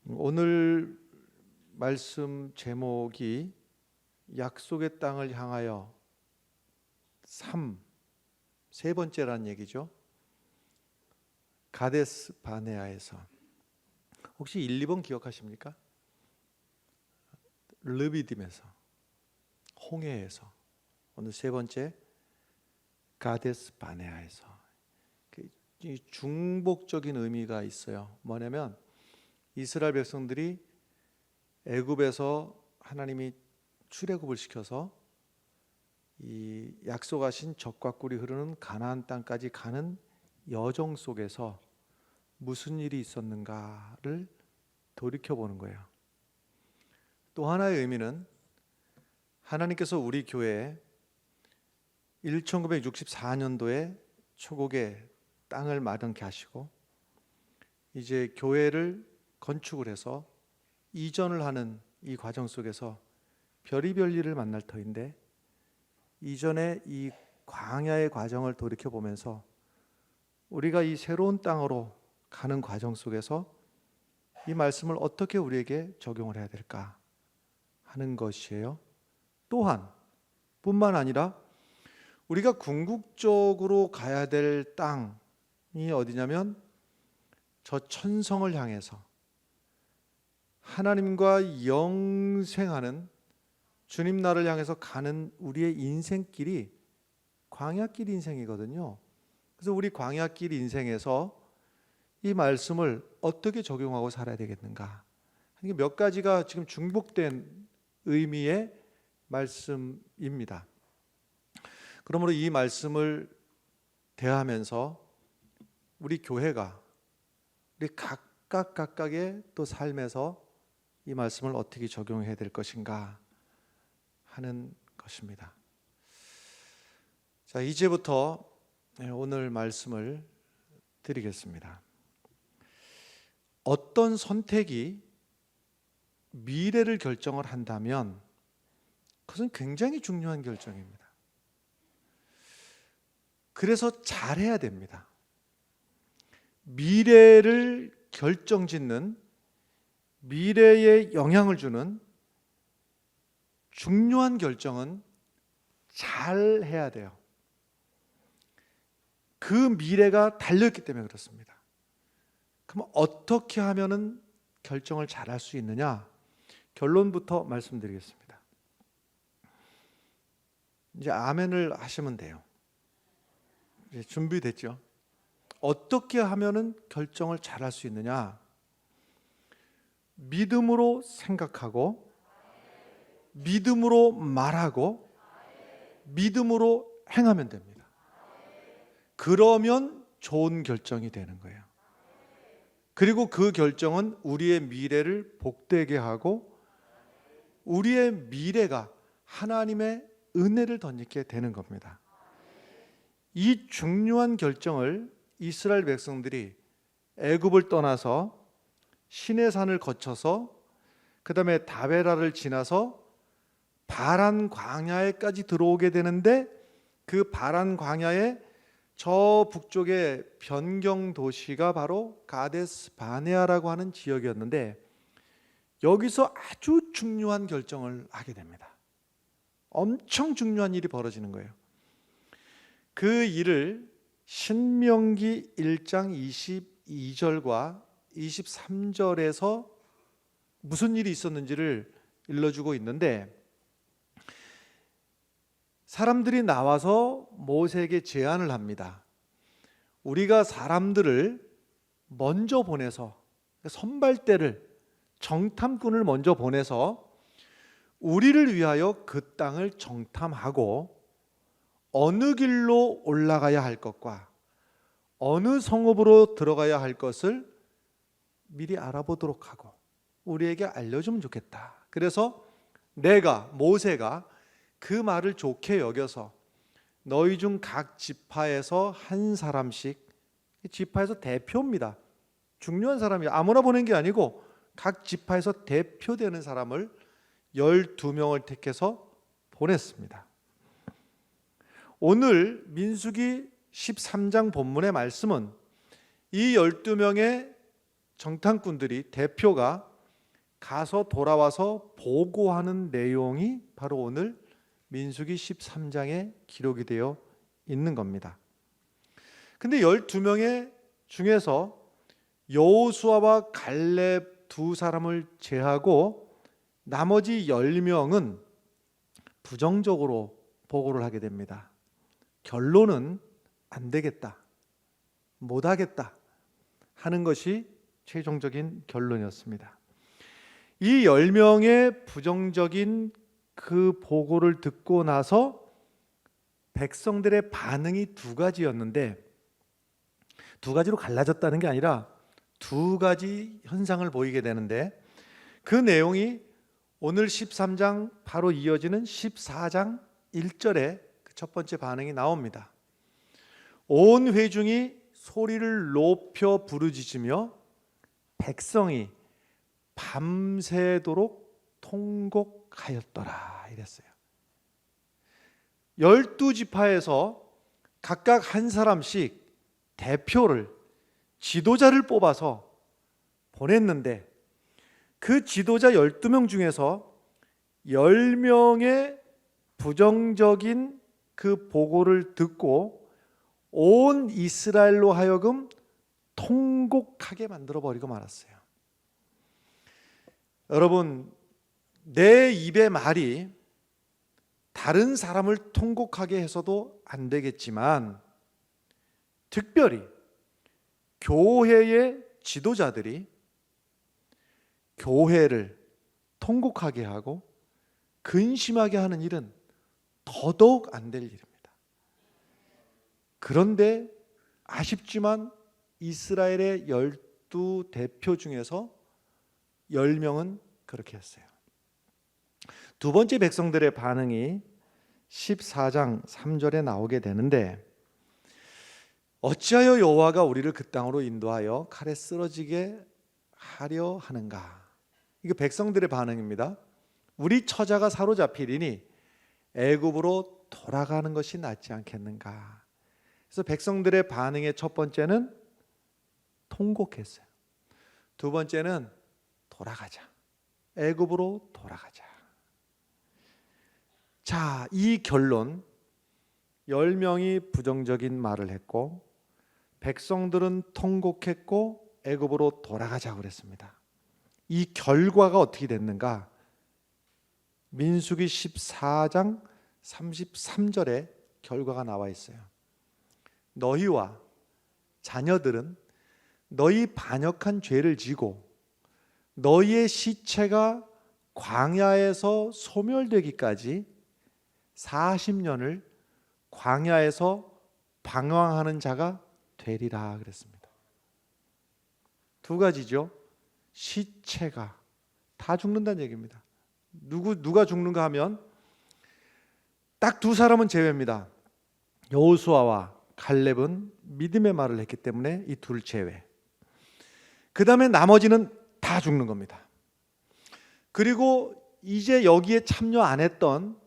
오늘 말씀 제목이 약속의 땅을 향하여 세 번째라는 얘기죠. 가데스 바네아에서. 혹시 1, 2번 기억하십니까? 르비딤에서, 홍해에서. 오늘 세 번째 가데스 바네아에서. 중복적인 의미가 있어요. 뭐냐면 이스라엘 백성들이 애굽에서 하나님이 출애굽을 시켜서 이 약속하신 젖과 꿀이 흐르는 가나안 땅까지 가는 여정 속에서 무슨 일이 있었는가를 돌이켜보는 거예요. 또 하나의 의미는 하나님께서 우리 교회에 1964년도에 초국에 땅을 마련케 하시고 이제 교회를 건축을 해서 이전을 하는 이 과정 속에서 별의별 일을 만날 터인데, 이전에 이 광야의 과정을 돌이켜보면서 우리가 이 새로운 땅으로 가는 과정 속에서 이 말씀을 어떻게 우리에게 적용을 해야 될까 하는 것이에요. 또한 뿐만 아니라 우리가 궁극적으로 가야 될 땅이 어디냐면 저 천성을 향해서 하나님과 영생하는 주님 나라를 향해서 가는 우리의 인생길이 광야길 인생이거든요. 그래서 우리 광야길 인생에서 이 말씀을 어떻게 적용하고 살아야 되겠는가, 몇 가지가 지금 중복된 의미의 말씀입니다. 그러므로 이 말씀을 대하면서 우리 교회가 우리 각각의 또 삶에서 이 말씀을 어떻게 적용해야 될 것인가 하는 것입니다. 자, 이제부터 오늘 말씀을 드리겠습니다. 어떤 선택이 미래를 결정을 한다면 그것은 굉장히 중요한 결정입니다. 그래서 잘해야 됩니다. 미래를 결정짓는, 미래에 영향을 주는 중요한 결정은 잘 해야 돼요. 그 미래가 달려있기 때문에 그렇습니다. 그럼 어떻게 하면은 결정을 잘 할 수 있느냐? 결론부터 말씀드리겠습니다. 이제 아멘을 하시면 돼요. 이제 준비됐죠? 어떻게 하면은 결정을 잘 할 수 있느냐? 믿음으로 생각하고, 믿음으로 말하고, 믿음으로 행하면 됩니다. 그러면 좋은 결정이 되는 거예요. 그리고 그 결정은 우리의 미래를 복되게 하고 우리의 미래가 하나님의 은혜를 덧입게 되는 겁니다. 이 중요한 결정을 이스라엘 백성들이 애굽을 떠나서 시내산을 거쳐서 그 다음에 다베라를 지나서 바란 광야에까지 들어오게 되는데, 그 바란 광야의 저 북쪽의 변경 도시가 바로 가데스 바네아라고 하는 지역이었는데, 여기서 아주 중요한 결정을 하게 됩니다. 엄청 중요한 일이 벌어지는 거예요. 그 일을 신명기 1장 22절과 23절에서 무슨 일이 있었는지를 일러주고 있는데, 사람들이 나와서 모세에게 제안을 합니다. 우리가 사람들을 먼저 보내서, 선발대를, 정탐꾼을 먼저 보내서 우리를 위하여 그 땅을 정탐하고 어느 길로 올라가야 할 것과 어느 성읍으로 들어가야 할 것을 미리 알아보도록 하고 우리에게 알려주면 좋겠다. 그래서 모세가 그 말을 좋게 여겨서 너희 중 각 지파에서 한 사람씩, 지파에서 대표입니다. 중요한 사람이 아무나 보낸 게 아니고 각 지파에서 대표되는 사람을 12명을 택해서 보냈습니다. 오늘 민수기 13장 본문의 말씀은 이 12명의 정탐꾼들이, 대표가 가서 돌아와서 보고하는 내용이 바로 오늘 민수기 13장에 기록이 되어 있는 겁니다. 근데 12명의 중에서 여호수아와 갈렙 두 사람을 제하고 나머지 10명은 부정적으로 보고를 하게 됩니다. 결론은 안 되겠다, 못하겠다 하는 것이 최종적인 결론이었습니다. 이 10명의 부정적인 그 보고를 듣고 나서 백성들의 반응이 두 가지였는데, 두 가지로 갈라졌다는 게 아니라 두 가지 현상을 보이게 되는데, 그 내용이 오늘 13장 바로 이어지는 14장 1절에 그 첫 번째 반응이 나옵니다. 온 회중이 소리를 높여 부르짖으며 백성이 밤새도록 통곡하였더라 이랬어요. 12지파에서 각각 한 사람씩 대표를, 지도자를 뽑아서 보냈는데, 그 지도자 12명 중에서 10명의 부정적인 그 보고를 듣고 온 이스라엘로 하여금 통곡하게 만들어버리고 말았어요. 여러분, 내 입의 말이 다른 사람을 통곡하게 해서도 안 되겠지만, 특별히 교회의 지도자들이 교회를 통곡하게 하고 근심하게 하는 일은 더더욱 안 될 일입니다. 그런데 아쉽지만 이스라엘의 12대표 중에서 10명은 그렇게 했어요. 두 번째 백성들의 반응이 14장 3절에 나오게 되는데, 어찌하여 여호와가 우리를 그 땅으로 인도하여 칼에 쓰러지게 하려 하는가? 이게 백성들의 반응입니다. 우리 처자가 사로잡히리니 애굽으로 돌아가는 것이 낫지 않겠는가? 그래서 백성들의 반응의 첫 번째는 통곡했어요. 두 번째는 돌아가자, 애굽으로 돌아가자. 자, 이 결론, 10명이 부정적인 말을 했고 백성들은 통곡했고 애굽으로 돌아가자고 그랬습니다. 이 결과가 어떻게 됐는가? 민수기 14장 33절에 결과가 나와 있어요. 너희와 자녀들은 너희 반역한 죄를 지고 너희의 시체가 광야에서 소멸되기까지 40년을 광야에서 방황하는 자가 되리라 그랬습니다. 두 가지죠. 시체가 다 죽는다는 얘기입니다. 누가 죽는가 하면 딱 두 사람은 제외입니다. 여호수아와 갈렙은 믿음의 말을 했기 때문에 이 둘 제외. 그 다음에 나머지는 다 죽는 겁니다. 그리고 이제 여기에 참여 안 했던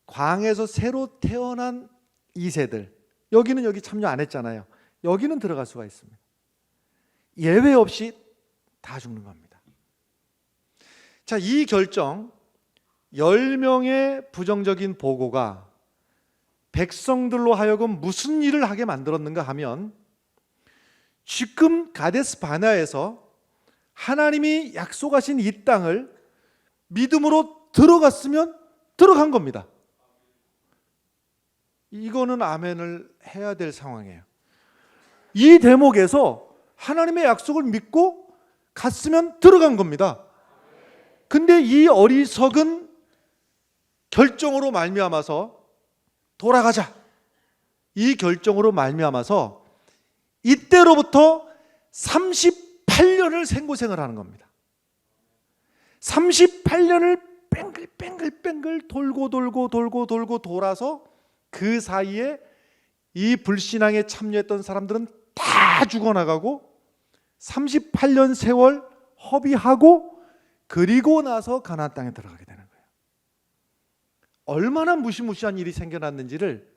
광에서 새로 태어난 2세들, 여기는 여기 참여 안 했잖아요. 여기는 들어갈 수가 있습니다. 예외 없이 다 죽는 겁니다. 자, 이 결정, 10명의 부정적인 보고가 백성들로 하여금 무슨 일을 하게 만들었는가 하면, 지금 가데스 바네아에서 하나님이 약속하신 이 땅을 믿음으로 들어갔으면 들어간 겁니다. 이거는 아멘을 해야 될 상황이에요. 이 대목에서 하나님의 약속을 믿고 갔으면 들어간 겁니다. 근데 이 어리석은 결정으로 말미암아서 돌아가자, 이 결정으로 말미암아서 이때로부터 38년을 생고생을 하는 겁니다. 38년을 뺑글뺑글 돌고 돌아서 그 사이에 이 불신앙에 참여했던 사람들은 다 죽어나가고 38년 세월 허비하고 그리고 나서 가나안 땅에 들어가게 되는 거예요. 얼마나 무시무시한 일이 생겨났는지를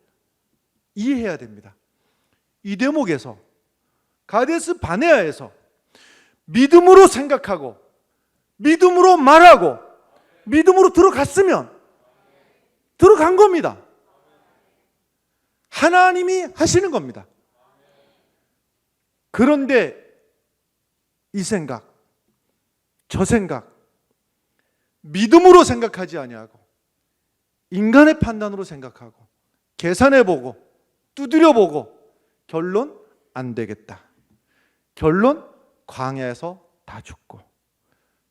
이해해야 됩니다. 이 대목에서 가데스 바네아에서 믿음으로 생각하고 믿음으로 말하고 믿음으로 들어갔으면 들어간 겁니다. 하나님이 하시는 겁니다. 그런데 이 생각, 저 생각, 믿음으로 생각하지 아니하고 인간의 판단으로 생각하고 계산해보고 두드려보고 결론 안 되겠다. 결론 광야에서 다 죽고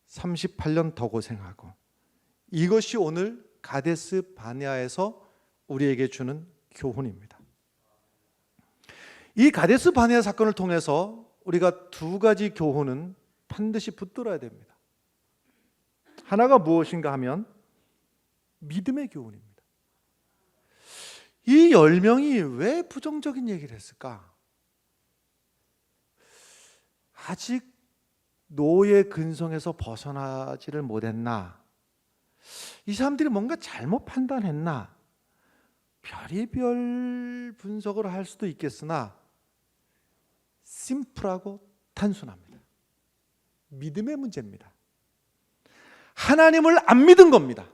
38년 더 고생하고. 이것이 오늘 가데스 바네아에서 우리에게 주는 교훈입니다. 이 가데스 바네아 사건을 통해서 우리가 두 가지 교훈은 반드시 붙들어야 됩니다. 하나가 무엇인가 하면 믿음의 교훈입니다. 이 10명이 왜 부정적인 얘기를 했을까? 아직 노예 근성에서 벗어나지를 못했나? 이 사람들이 뭔가 잘못 판단했나? 별의별 분석을 할 수도 있겠으나 심플하고 단순합니다. 믿음의 문제입니다. 하나님을 안 믿은 겁니다.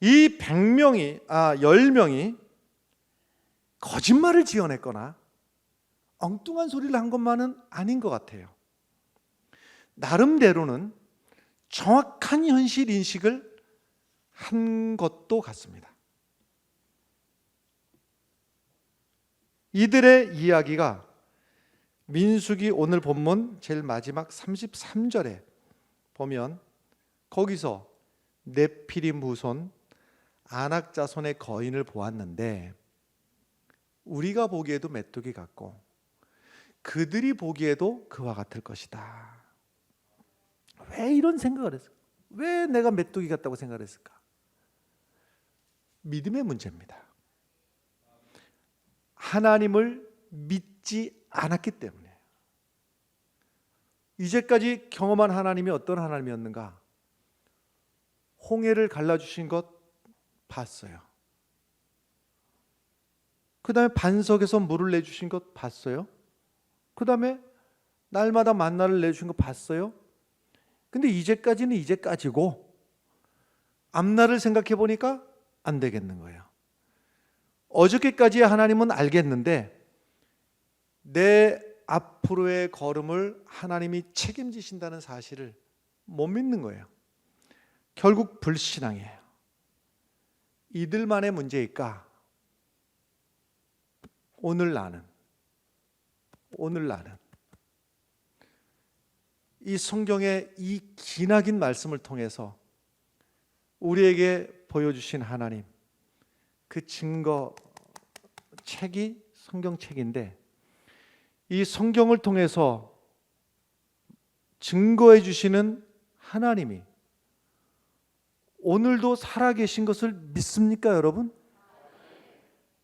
이 10명이 거짓말을 지어냈거나 엉뚱한 소리를 한 것만은 아닌 것 같아요. 나름대로는 정확한 현실 인식을 한 것도 같습니다. 이들의 이야기가 민수기 오늘 본문 제일 마지막 33절에 보면 거기서 네피림 후손 아낙 자손의 거인을 보았는데 우리가 보기에도 메뚜기 같고 그들이 보기에도 그와 같을 것이다. 왜 이런 생각을 했을까? 왜 내가 메뚜기 같다고 생각을 했을까? 믿음의 문제입니다. 하나님을 믿지 않았기 때문에. 이제까지 경험한 하나님이 어떤 하나님이었는가? 홍해를 갈라주신 것 봤어요. 그 다음에 반석에서 물을 내주신 것 봤어요. 그 다음에 날마다 만나를 내주신 거 봤어요. 근데 이제까지는 이제까지고 앞날을 생각해 보니까 안 되겠는 거예요. 어저께까지의 하나님은 알겠는데 내 앞으로의 걸음을 하나님이 책임지신다는 사실을 못 믿는 거예요. 결국 불신앙이에요. 이들만의 문제일까? 오늘 나는 이 성경의 이 기나긴 말씀을 통해서 우리에게 보여주신 하나님, 그 증거 책이 성경책인데 이 성경을 통해서 증거해 주시는 하나님이 오늘도 살아계신 것을 믿습니까, 여러분?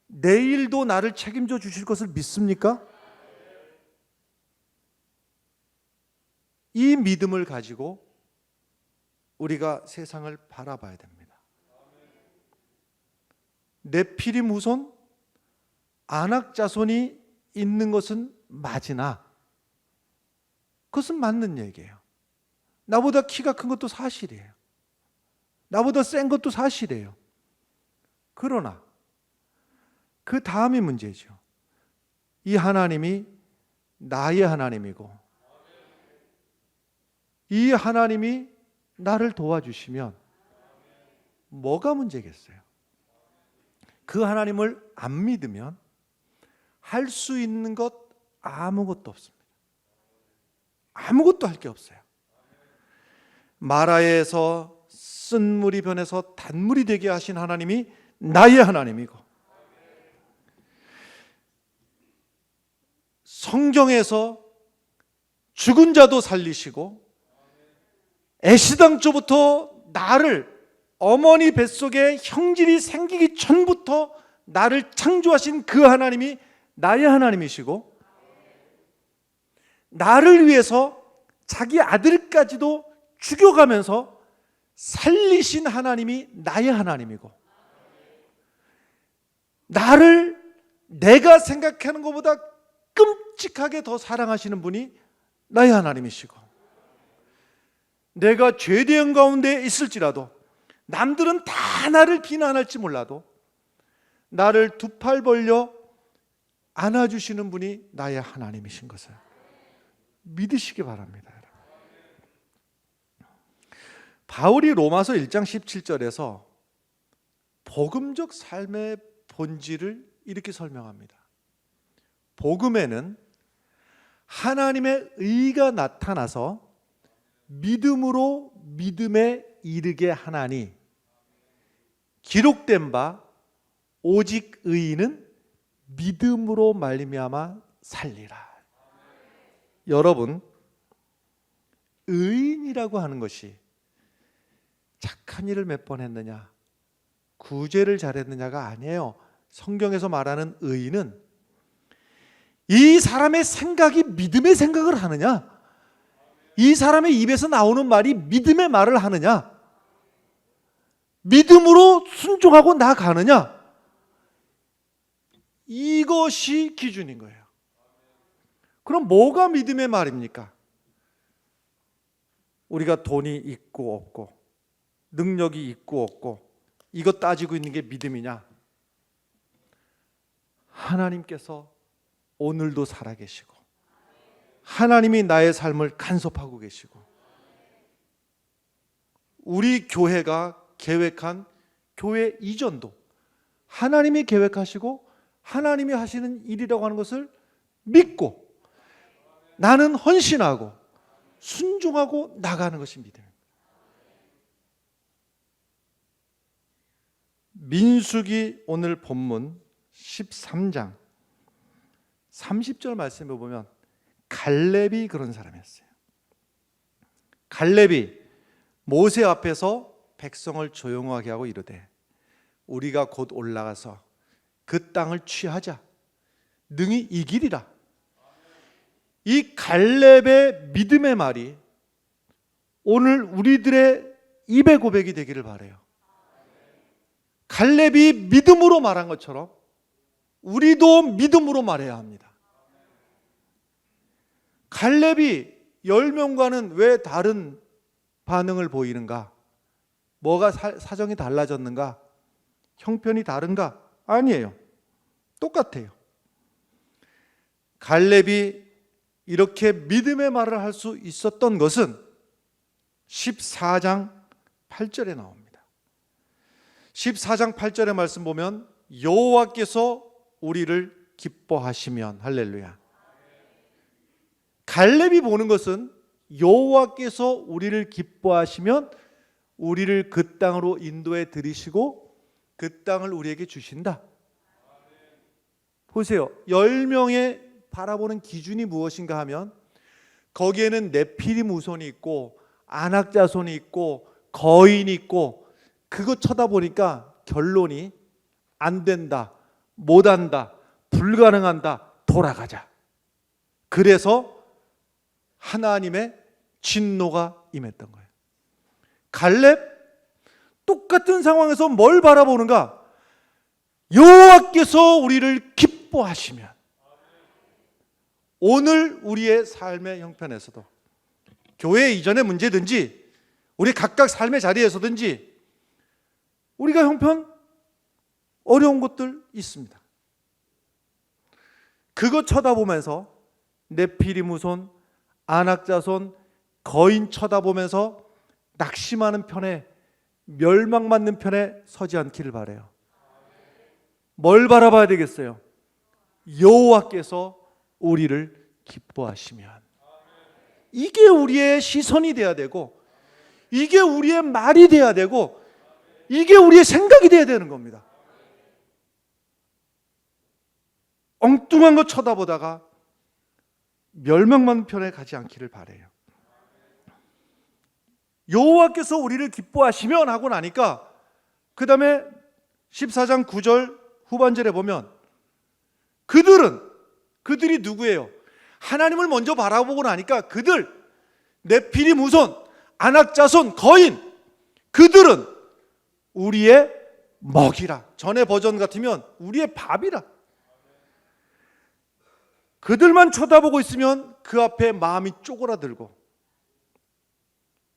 내일도 나를 책임져 주실 것을 믿습니까? 이 믿음을 가지고 우리가 세상을 바라봐야 됩니다. 네피림 후손 아낙 자손이 있는 것은 맞으나 그것은 맞는 얘기예요. 나보다 키가 큰 것도 사실이에요. 나보다 센 것도 사실이에요. 그러나 그 다음이 문제죠. 이 하나님이 나의 하나님이고 이 하나님이 나를 도와주시면 뭐가 문제겠어요? 그 하나님을 안 믿으면 할 수 있는 것 아무것도 없습니다. 아무것도 할 게 없어요. 마라에서 쓴물이 변해서 단물이 되게 하신 하나님이 나의 하나님이고 성경에서 죽은 자도 살리시고 애시당초부터 나를 어머니 뱃속에 형질이 생기기 전부터 나를 창조하신 그 하나님이 나의 하나님이시고 나를 위해서 자기 아들까지도 죽여가면서 살리신 하나님이 나의 하나님이고 나를 내가 생각하는 것보다 끔찍하게 더 사랑하시는 분이 나의 하나님이시고, 내가 죄대응 가운데 있을지라도 남들은 다 나를 비난할지 몰라도 나를 두 팔 벌려 안아주시는 분이 나의 하나님이신 것을 믿으시기 바랍니다. 바울이 로마서 1장 17절에서 복음적 삶의 본질을 이렇게 설명합니다. 복음에는 하나님의 의가 나타나서 믿음으로 믿음에 이르게 하나니 기록된 바 오직 의인은 믿음으로 말미암아 살리라. 여러분, 의인이라고 하는 것이 착한 일을 몇 번 했느냐, 구제를 잘했느냐가 아니에요. 성경에서 말하는 의인은 이 사람의 생각이 믿음의 생각을 하느냐, 이 사람의 입에서 나오는 말이 믿음의 말을 하느냐, 믿음으로 순종하고 나가느냐, 이것이 기준인 거예요. 그럼 뭐가 믿음의 말입니까? 우리가 돈이 있고 없고 능력이 있고 없고 이것 따지고 있는 게 믿음이냐? 하나님께서 오늘도 살아계시고 하나님이 나의 삶을 간섭하고 계시고 우리 교회가 계획한 교회 이전도 하나님이 계획하시고 하나님이 하시는 일이라고 하는 것을 믿고 나는 헌신하고 순종하고 나가는 것이 믿음입니다. 민수기 오늘 본문 13장 30절 말씀에 보면 갈렙이 그런 사람이었어요. 갈렙이 모세 앞에서 백성을 조용하게 하고 이르되 우리가 곧 올라가서 그 땅을 취하자 능히 이기리라. 이 갈렙의 믿음의 말이 오늘 우리들의 입의 고백이 되기를 바라요. 갈렙이 믿음으로 말한 것처럼 우리도 믿음으로 말해야 합니다. 갈렙이 10명과는 왜 다른 반응을 보이는가? 뭐가 사정이 달라졌는가? 형편이 다른가? 아니에요. 똑같아요. 갈렙이 이렇게 믿음의 말을 할 수 있었던 것은 14장 8절에 나옵니다. 14장 8절의 말씀 보면 여호와께서 우리를 기뻐하시면, 할렐루야. 갈렙이 보는 것은 여호와께서 우리를 기뻐하시면 우리를 그 땅으로 인도해 들이시고 그 땅을 우리에게 주신다. 보세요. 10명의 바라보는 기준이 무엇인가 하면 거기에는 네피림 우손이 있고 안악자손이 있고 거인이 있고 그거 쳐다보니까 결론이 안 된다, 못한다, 불가능한다, 돌아가자. 그래서 하나님의 진노가 임했던 거예요. 갈렙 똑같은 상황에서 뭘 바라보는가? 여호와께서 우리를 기뻐하시면 오늘 우리의 삶의 형편에서도 교회 이전의 문제든지 우리 각각 삶의 자리에서든지 우리가 형편 어려운 것들 있습니다. 그거 쳐다보면서 네피림 우손, 안악자손, 거인 쳐다보면서 낙심하는 편에 멸망받는 편에 서지 않기를 바라요. 뭘 바라봐야 되겠어요? 여호와께서 우리를 기뻐하시면 이게 우리의 시선이 돼야 되고 이게 우리의 말이 돼야 되고 이게 우리의 생각이 돼야 되는 겁니다. 엉뚱한 거 쳐다보다가 멸망만 편에 가지 않기를 바라요. 여호와께서 우리를 기뻐하시면 하고 나니까 그 다음에 14장 9절 후반절에 보면 그들이 누구예요? 하나님을 먼저 바라보고 나니까 그들, 네피림 우손, 안악자손, 거인, 그들은 우리의 먹이라. 전의 버전 같으면 우리의 밥이라. 그들만 쳐다보고 있으면 그 앞에 마음이 쪼그라들고,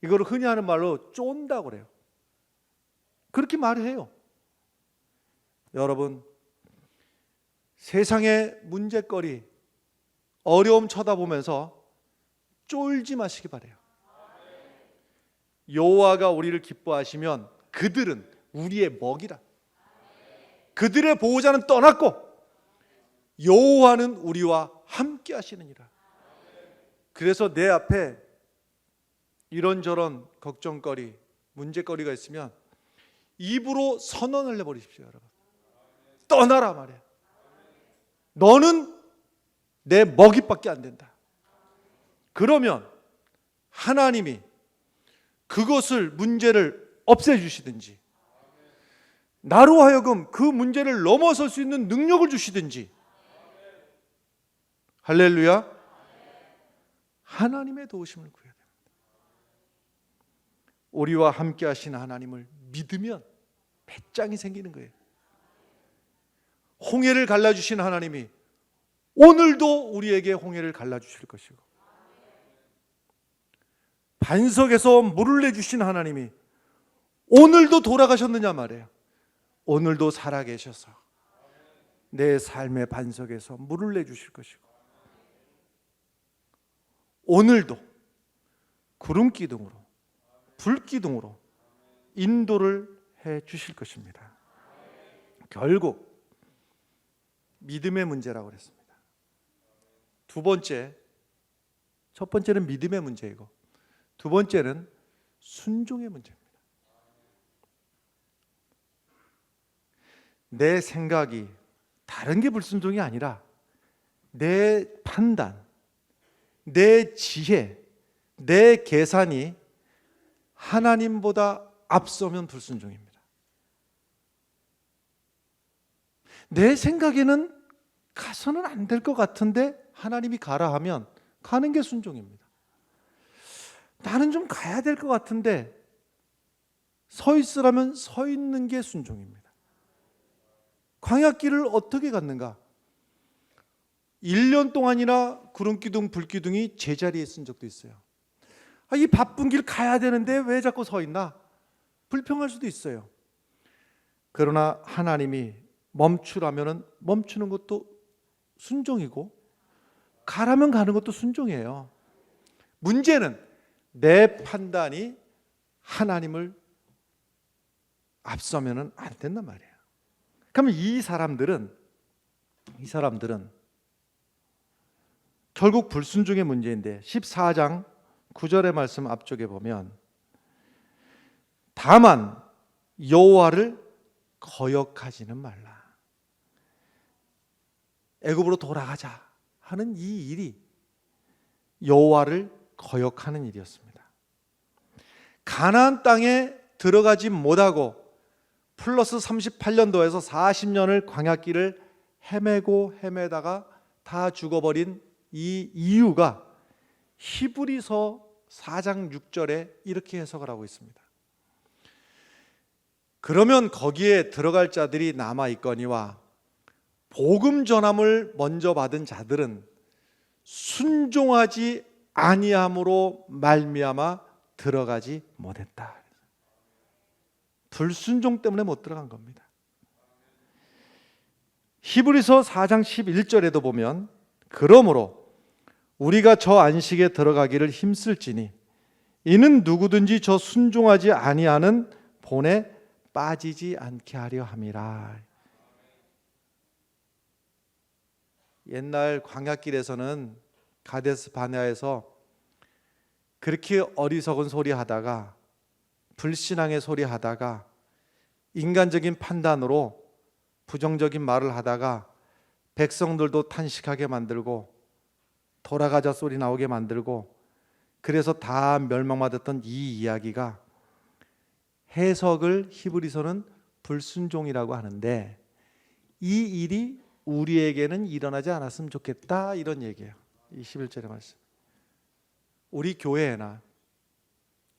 이거를 흔히 하는 말로 쫀다고 그래요. 그렇게 말해요. 여러분, 세상의 문제거리, 어려움 쳐다보면서 쫄지 마시기 바래요. 여호와가 우리를 기뻐하시면 그들은 우리의 먹이라. 그들의 보호자는 떠났고 여호와는 우리와 함께 하시느니라. 그래서 내 앞에 이런저런 걱정거리, 문제거리가 있으면 입으로 선언을 해버리십시오. 여러분, 떠나라 말이야. 너는 내 먹이밖에 안 된다. 그러면 하나님이 그것을, 문제를 없애주시든지, 나로 하여금 그 문제를 넘어설 수 있는 능력을 주시든지. 할렐루야. 하나님의 도우심을 구해야 됩니다. 우리와 함께 하신 하나님을 믿으면 배짱이 생기는 거예요. 홍해를 갈라주신 하나님이 오늘도 우리에게 홍해를 갈라주실 것이고, 반석에서 물을 내주신 하나님이 오늘도 돌아가셨느냐 말이에요. 오늘도 살아계셔서 내 삶의 반석에서 물을 내주실 것이고, 오늘도 구름기둥으로, 불기둥으로 인도를 해 주실 것입니다. 결국 믿음의 문제라고 그랬습니다. 두 번째, 첫 번째는 믿음의 문제이고, 두 번째는 순종의 문제입니다. 내 생각이, 다른 게 불순종이 아니라 내 판단, 내 지혜, 내 계산이 하나님보다 앞서면 불순종입니다. 내 생각에는 가서는 안 될 것 같은데 하나님이 가라 하면 가는 게 순종입니다. 나는 좀 가야 될 것 같은데 서 있으라면 서 있는 게 순종입니다. 광야길을 어떻게 갔는가? 1년 동안이나 구름기둥, 불기둥이 제자리에 쓴 적도 있어요. 이 바쁜 길 가야 되는데 왜 자꾸 서 있나? 불평할 수도 있어요. 그러나 하나님이 멈추라면 멈추는 것도 순종이고, 가라면 가는 것도 순종이에요. 문제는 내 판단이 하나님을 앞서면 안 된단 말이에요. 그러면 이 사람들은 결국 불순종의 문제인데, 14장 9절의 말씀 앞쪽에 보면, 다만 여호와를 거역하지는 말라. 애굽으로 돌아가자 하는 이 일이 여호와를 거역하는 일이었습니다. 가나안 땅에 들어가지 못하고 플러스 38년도에서 40년을 광야길을 헤매다가 다 죽어버린 이 이유가 히브리서 4장 6절에 이렇게 해석을 하고 있습니다. 그러면 거기에 들어갈 자들이 남아있거니와 복음 전함을 먼저 받은 자들은 순종하지 아니함으로 말미암아 들어가지 못했다. 불순종 때문에 못 들어간 겁니다. 히브리서 4장 11절에도 보면, 그러므로 우리가 저 안식에 들어가기를 힘쓸지니 이는 누구든지 저 순종하지 아니하는 본에 빠지지 않게 하려 함이라. 옛날 광야길에서는 가데스 바네아에서 그렇게 어리석은 소리 하다가, 불신앙의 소리 하다가, 인간적인 판단으로 부정적인 말을 하다가 백성들도 탄식하게 만들고 돌아가자 소리 나오게 만들고, 그래서 다 멸망받았던 이 이야기가, 해석을 히브리서는 불순종이라고 하는데, 이 일이 우리에게는 일어나지 않았으면 좋겠다, 이런 얘기예요. 이 11절의 말씀. 우리 교회에나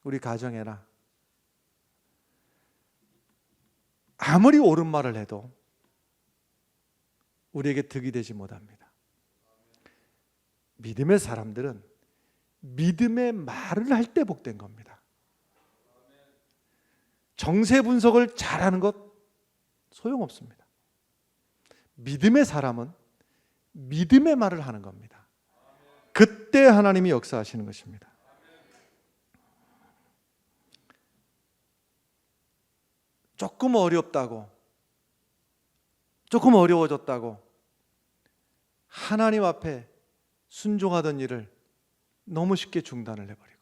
우리 가정에나 아무리 옳은 말을 해도 우리에게 득이 되지 못합니다. 믿음의 사람들은 믿음의 말을 할 때 복된 겁니다. 정세 분석을 잘하는 것 소용없습니다. 믿음의 사람은 믿음의 말을 하는 겁니다. 그때 하나님이 역사하시는 것입니다. 조금 어렵다고, 조금 어려워졌다고 하나님 앞에 순종하던 일을 너무 쉽게 중단을 해버리고,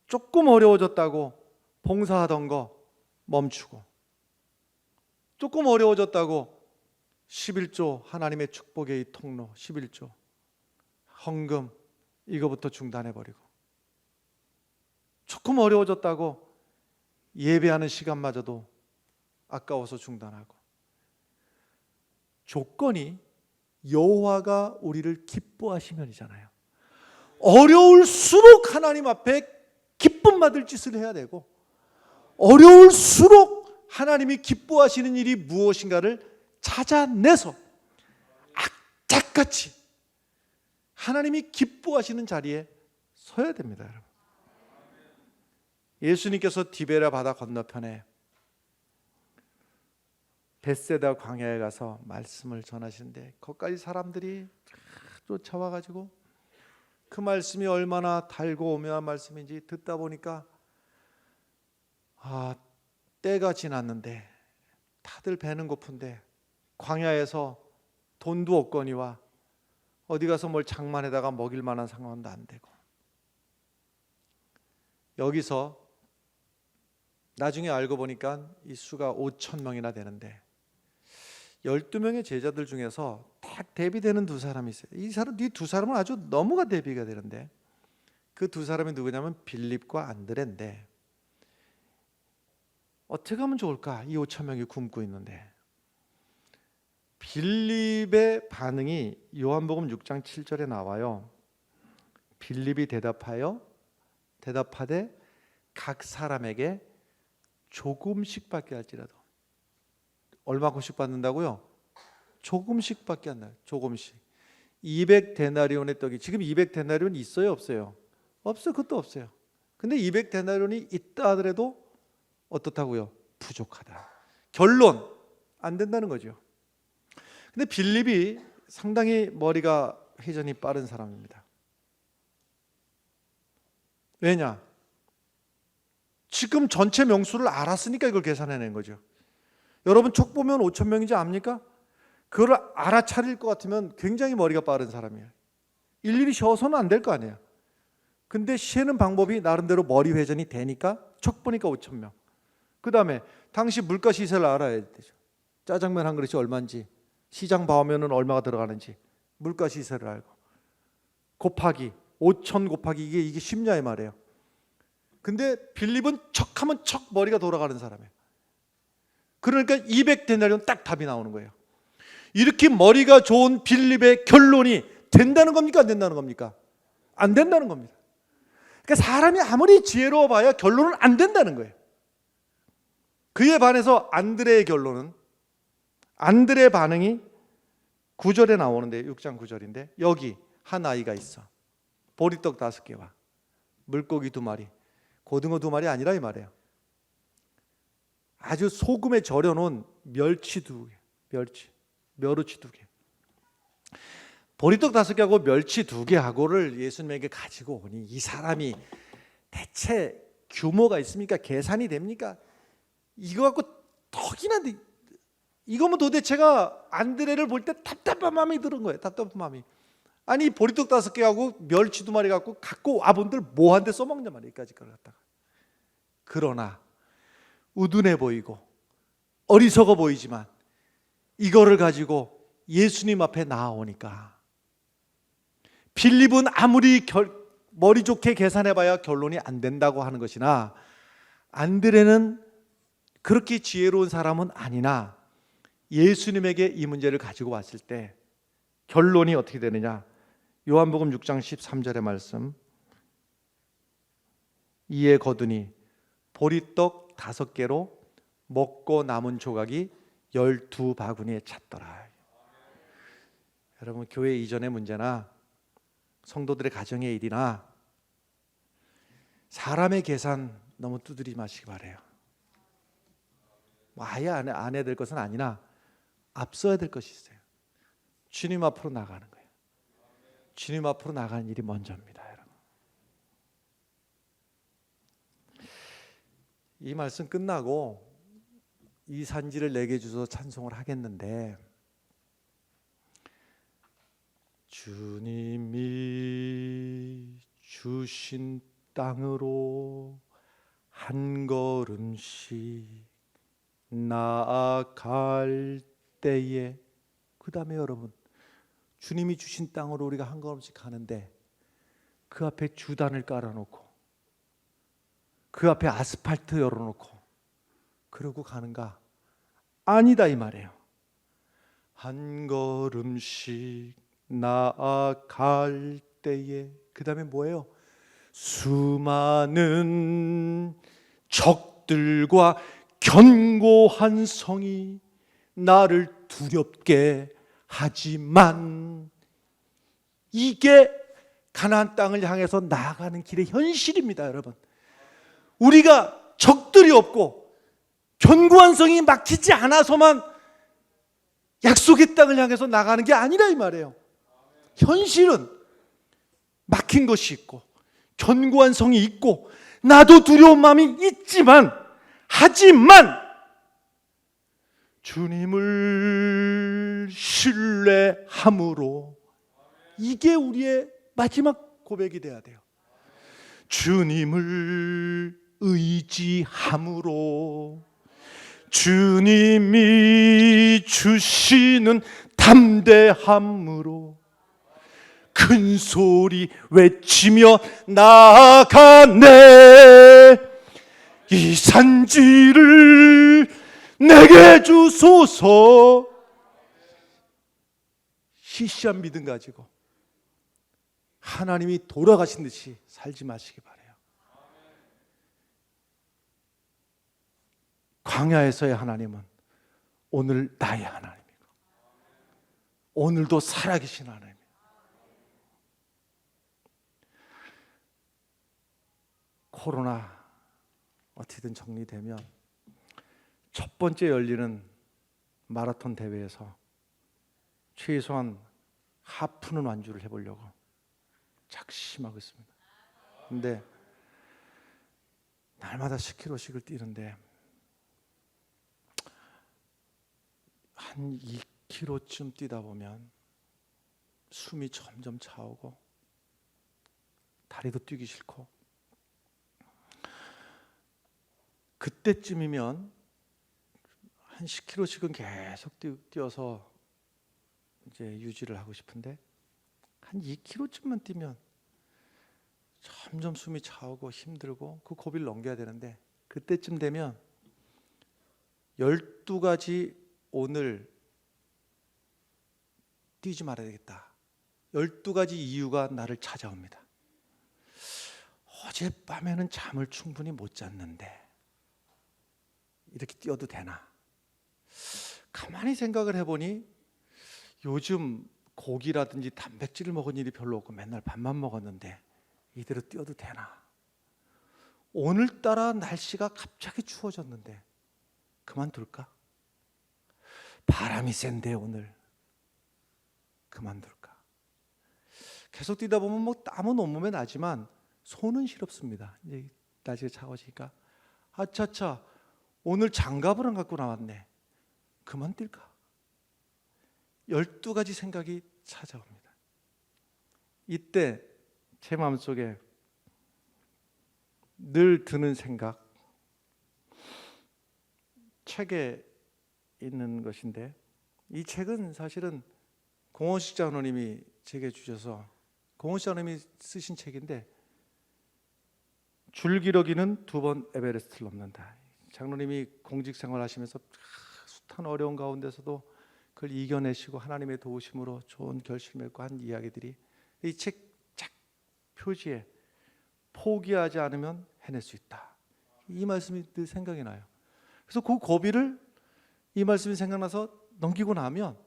조금 어려워졌다고 봉사하던 거 멈추고, 조금 어려워졌다고 11조 하나님의 축복의 이 통로 11조 헌금 이거부터 중단해버리고, 조금 어려워졌다고 예배하는 시간마저도 아까워서 중단하고, 조건이 여호와가 우리를 기뻐하시면이잖아요. 어려울수록 하나님 앞에 기쁨 받을 짓을 해야 되고, 어려울수록 하나님이 기뻐하시는 일이 무엇인가를 찾아내서 악착같이 하나님이 기뻐하시는 자리에 서야 됩니다, 여러분. 예수님께서 디베랴 바다 건너편에 벳세다 광야에 가서 말씀을 전하시는데, 거기까지 사람들이 쫓아와가지고 그 말씀이 얼마나 달고 오묘한 말씀인지 듣다 보니까 때가 지났는데 다들 배는 고픈데 광야에서 돈도 없거니와 어디 가서 뭘 장만에다가 먹일 만한 상황도 안 되고, 여기서 나중에 알고 보니까 이 수가 5,000명이나 되는데 12명의 제자들 중에서 딱 대비되는 두 사람이 있어요. 이 두 사람은 아주 너무가 대비가 되는데, 그 두 사람이 누구냐면 빌립과 안드레인데, 어떻게 하면 좋을까? 이 5,000명이 굶고 있는데 빌립의 반응이 요한복음 6장 7절에 나와요. 빌립이 대답하되 각 사람에게 조금씩밖에 할지라도. 얼마큼씩 받는다고요? 조금씩밖에 안 나요. 조금씩. 200데나리온의 떡이, 지금 200데나리온 있어요, 없어요? 없어요. 그것도 없어요. 근데 200데나리온이 있다 하더라도 어떻다고요? 부족하다. 결론, 안 된다는 거죠. 근데 빌립이 상당히 머리가 회전이 빠른 사람입니다. 왜냐? 지금 전체 명수를 알았으니까 이걸 계산해낸 거죠. 여러분 촉 보면 5,000명인지 압니까? 그걸 알아차릴 것 같으면 굉장히 머리가 빠른 사람이에요. 일일이 쉬어서는 안 될 거 아니에요. 근데 쉬는 방법이 나름대로 머리 회전이 되니까 촉 보니까 5,000명. 그 다음에 당시 물가 시세를 알아야 되죠. 짜장면 한 그릇이 얼마인지, 시장 봐오면 얼마가 들어가는지 물가 시세를 알고, 곱하기 5,000 곱하기 이게 쉽냐 이 말이에요. 근데 빌립은 척하면 척 머리가 돌아가는 사람이에요. 그러니까 200데나리온 딱 답이 나오는 거예요. 이렇게 머리가 좋은 빌립의 결론이 된다는 겁니까? 안 된다는 겁니까? 안 된다는 겁니다. 그러니까 사람이 아무리 지혜로워 봐야 결론은 안 된다는 거예요. 그에 반해서 안드레의 결론은, 안드레의 반응이 9절에 나오는데, 6장 9절인데 여기 한 아이가 있어. 보리떡 5개와 물고기 2마리, 고등어 2마리 아니라 이 말이에요. 아주 소금에 절여놓은 멸치 2개, 멸우치 2개. 보리떡 5개하고 멸치 2개하고를 예수님에게 가지고 오니 이 사람이 대체 규모가 있습니까? 계산이 됩니까? 이거 갖고 턱이나, 이거면 도대체가 안드레를 볼 때 답답한 마음이 드는 거예요. 답답한 마음이. 아니 보리떡 5개하고 멸치 2마리 갖고 와본들 뭐한데 써먹냐 말이야, 이까지 걸 갖다가. 그러나 우둔해 보이고 어리석어 보이지만 이거를 가지고 예수님 앞에 나아오니까, 빌립은 아무리 머리 좋게 계산해봐야 결론이 안 된다고 하는 것이나, 안드레는 그렇게 지혜로운 사람은 아니나 예수님에게 이 문제를 가지고 왔을 때 결론이 어떻게 되느냐? 요한복음 6장 13절의 말씀, 이에 거두니 보리떡 5개로 먹고 남은 조각이 12바구니에 찼더라. 여러분 교회 이전의 문제나 성도들의 가정의 일이나 사람의 계산 너무 두드리지 마시기 바래요. 아예 안 해야 될 것은 아니나 앞서야 될 것이 있어요. 주님 앞으로 나가는 거예요. 주님 앞으로 나가는 일이 먼저입니다, 여러분. 이 말씀 끝나고 이 산지를 내게 주셔서 찬송을 하겠는데, 주님이 주신 땅으로 한 걸음씩 나아갈 때에, 그 다음에 여러분, 주님이 주신 땅으로 우리가 한 걸음씩 가는데 그 앞에 주단을 깔아놓고 그 앞에 아스팔트 열어놓고 그러고 가는가? 아니다, 이 말이에요. 한 걸음씩 나아갈 때에, 그 다음에 뭐예요? 수많은 적들과 견고한 성이 나를 두렵게 하지만, 이게 가나안 땅을 향해서 나아가는 길의 현실입니다, 여러분. 우리가 적들이 없고 견고한 성이 막히지 않아서만 약속의 땅을 향해서 나가는 게 아니라 이 말이에요. 현실은 막힌 것이 있고 견고한 성이 있고 나도 두려운 마음이 있지만, 하지만 주님을 신뢰함으로, 이게 우리의 마지막 고백이 돼야 돼요. 주님을 의지함으로, 주님이 주시는 담대함으로 큰 소리 외치며 나아가네. 이 산지를 내게 주소서. 시시한 믿음 가지고 하나님이 돌아가신 듯이 살지 마시기 바라요. 광야에서의 하나님은 오늘 나의 하나님이고 오늘도 살아계신 하나님. 코로나 어떻게든 정리되면 첫 번째 열리는 마라톤 대회에서 최소한 하프는 완주를 해보려고 작심하고 있습니다. 근데 날마다 10km씩을 뛰는데 한 2km쯤 뛰다 보면 숨이 점점 차오고 다리도 뛰기 싫고, 그때쯤이면 한 10km씩은 계속 뛰어서 이제 유지를 하고 싶은데, 한 2km쯤만 뛰면 점점 숨이 차오고 힘들고 그 고비를 넘겨야 되는데, 그때쯤 되면 12가지 오늘 뛰지 말아야 되겠다, 12가지 이유가 나를 찾아옵니다. 어젯밤에는 잠을 충분히 못 잤는데 이렇게 뛰어도 되나? 가만히 생각을 해보니 요즘 고기라든지 단백질을 먹은 일이 별로 없고 맨날 밥만 먹었는데 이대로 뛰어도 되나? 오늘따라 날씨가 갑자기 추워졌는데 그만둘까? 바람이 센데 오늘 그만둘까? 계속 뛰다 보면 뭐 땀은 온몸에 나지만 손은 시렵습니다. 이제 날씨가 차가워지니까 아차차 오늘 장갑을 안 갖고 나왔네, 그만 뛸까? 12가지 생각이 찾아옵니다. 이때 제 마음속에 늘 드는 생각, 책에 있는 것인데, 이 책은 사실은 공원식 장로님이 제게 주셔서 공원식 장로님이 쓰신 책인데, 줄기러기는 2번 에베레스트를 넘는다. 장로님이 공직생활 하시면서 숱한 어려운 가운데서도 그걸 이겨내시고 하나님의 도우심으로 좋은 결실을 맺고 한 이야기들이 이 책 쫙 표지에 포기하지 않으면 해낼 수 있다, 이 말씀이 늘 생각이 나요. 그래서 그 고비를, 이 말씀이 생각나서 넘기고 나면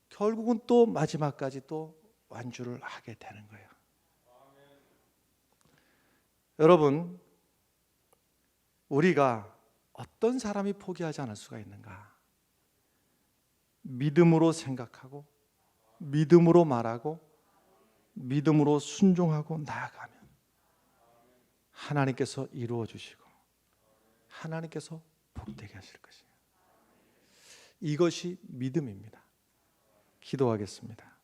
결국은 또 마지막까지 또 완주를 하게 되는 거예요. 여러분, 우리가 어떤 사람이 포기하지 않을 수가 있는가? 믿음으로 생각하고 믿음으로 말하고 믿음으로 순종하고 나아가면 하나님께서 이루어 주시고 하나님께서 복되게 하실 것이에요. 이것이 믿음입니다. 기도하겠습니다.